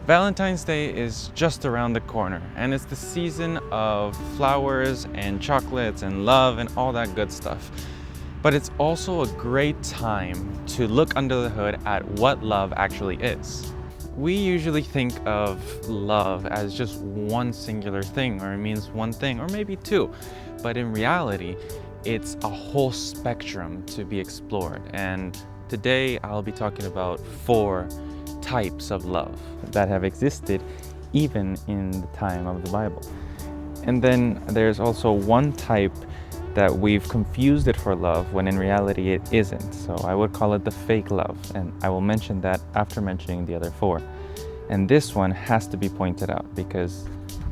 Valentine's Day is just around the corner, and it's the season of flowers and chocolates and love and all that good stuff. But it's also a great time to look under the hood at what love actually is. We usually think of love as just one singular thing, or it means one thing, or maybe two. But in reality, it's a whole spectrum to be explored. And today I'll be talking about 4 types of love that have existed even in the time of the Bible. And then there's also one type that we've confused it for love when in reality it isn't. So I would call it the fake love, and I will mention that after mentioning the other 4. And this one has to be pointed out because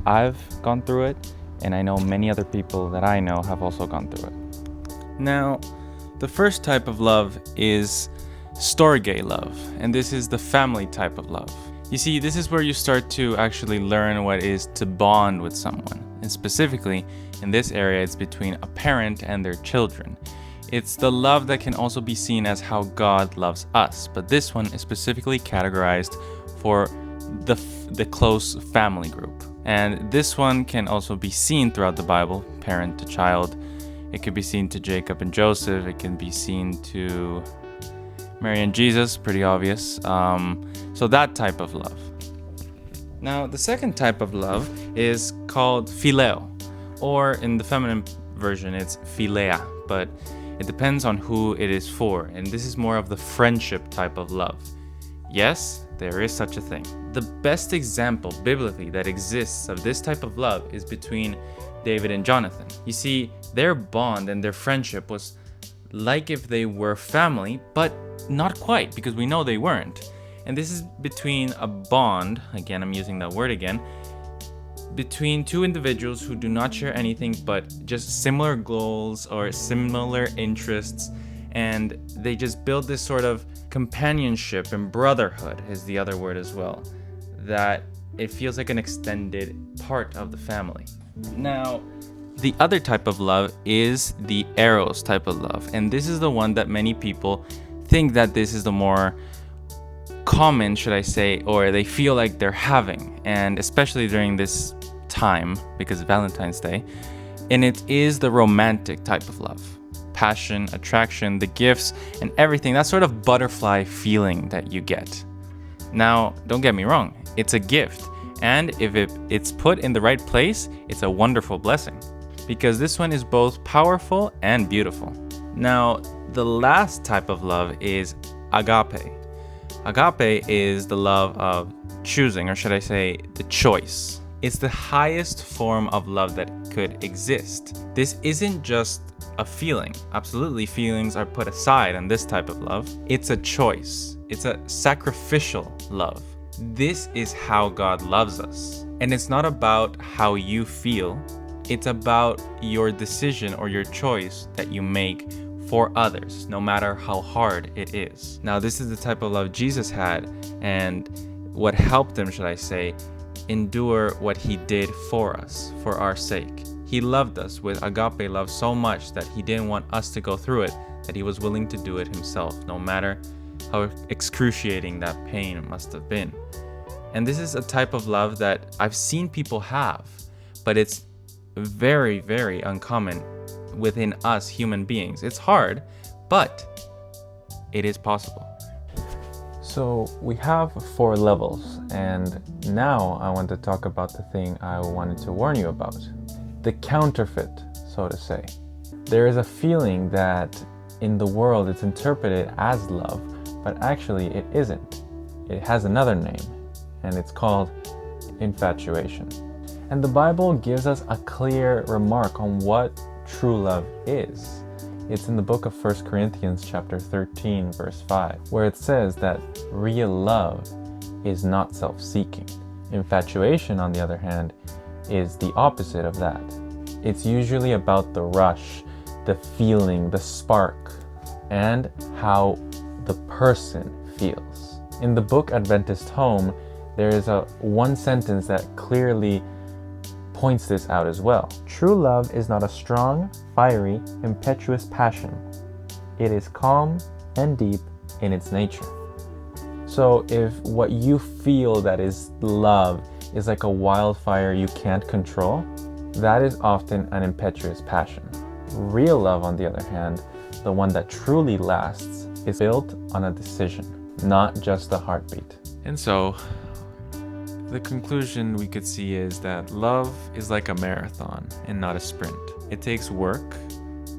I've gone through it, and I know many other people that I know have also gone through it. Now, the first type of love is Storge love, and this is the family type of love. You see, this is where you start to actually learn what it is to bond with someone, and specifically in this area it's between a parent and their children. It's the love that can also be seen as how God loves us, but this one is specifically categorized for the close family group. And this one can also be seen throughout the Bible, parent to child. It could be seen to Jacob and Joseph. It can be seen to Mary and Jesus, pretty obvious. So that type of love. Now, the second type of love is called phileo, or in the feminine version, it's philia, but it depends on who it is for, and this is more of the friendship type of love. Yes, there is such a thing. The best example biblically that exists of this type of love is between David and Jonathan. You see, their bond and their friendship was like if they were family, but not quite, because we know they weren't. And this is between a bond, again, I'm using that word again, between 2 individuals who do not share anything but just similar goals or similar interests, and they just build this sort of companionship, and brotherhood is the other word as well, that it feels like an extended part of the family. Now, the other type of love is the Eros type of love, and this is the one that many people think that this is the more common, should I say, or they feel like they're having, and especially during this time because of Valentine's Day, and it is the romantic type of love. Passion, attraction, the gifts, and everything, that sort of butterfly feeling that you get. Now, don't get me wrong, it's a gift, and if it's put in the right place, it's a wonderful blessing, because this one is both powerful and beautiful. Now, the last type of love is agape. Agape is the love of choosing, or should I say, the choice. It's the highest form of love that could exist. This isn't just a feeling. Absolutely, feelings are put aside in this type of love. It's a choice. It's a sacrificial love. This is how God loves us. And it's not about how you feel. It's about your decision or your choice that you make for others, no matter how hard it is. Now, this is the type of love Jesus had, and what helped him, should I say, endure what he did for us, for our sake. He loved us with agape love so much that he didn't want us to go through it, that he was willing to do it himself, no matter how excruciating that pain must have been. And this is a type of love that I've seen people have, but it's very, very uncommon within us human beings. It's hard, but it is possible. So we have 4 levels, and now I want to talk about the thing I wanted to warn you about. The counterfeit, so to say. There is a feeling that in the world it's interpreted as love, but actually it isn't. It has another name, and it's called infatuation. And the Bible gives us a clear remark on what true love is. It's in the book of 1 Corinthians chapter 13, verse 5, where it says that real love is not self-seeking. Infatuation, on the other hand, is the opposite of that. It's usually about the rush, the feeling, the spark, and how the person feels. In the book Adventist Home, there is one sentence that clearly points this out as well. True love is not a strong, fiery, impetuous passion. It is calm and deep in its nature. So if what you feel that is love is like a wildfire you can't control, that is often an impetuous passion. Real love, on the other hand, the one that truly lasts, is built on a decision, not just a heartbeat. And so, the conclusion we could see is that love is like a marathon and not a sprint. It takes work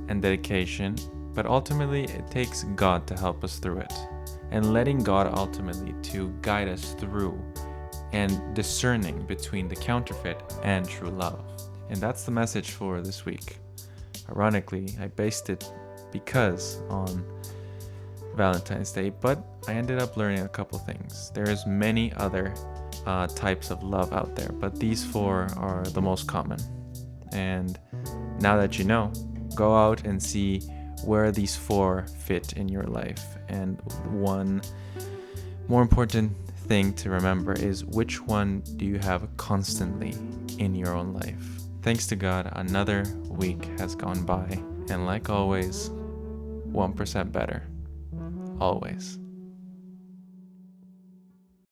and dedication, but ultimately it takes God to help us through it. And letting God ultimately to guide us through and discerning between the counterfeit and true love. And that's the message for this week. Ironically, I based it because on Valentine's Day, but I ended up learning a couple things. There's many other types of love out there, but these 4 are the most common. And now that you know, go out and see where these 4 fit in your life. And one more important thing to remember is, which one do you have constantly in your own life? Thanks to God, another week has gone by, and like always, 1% better. Always.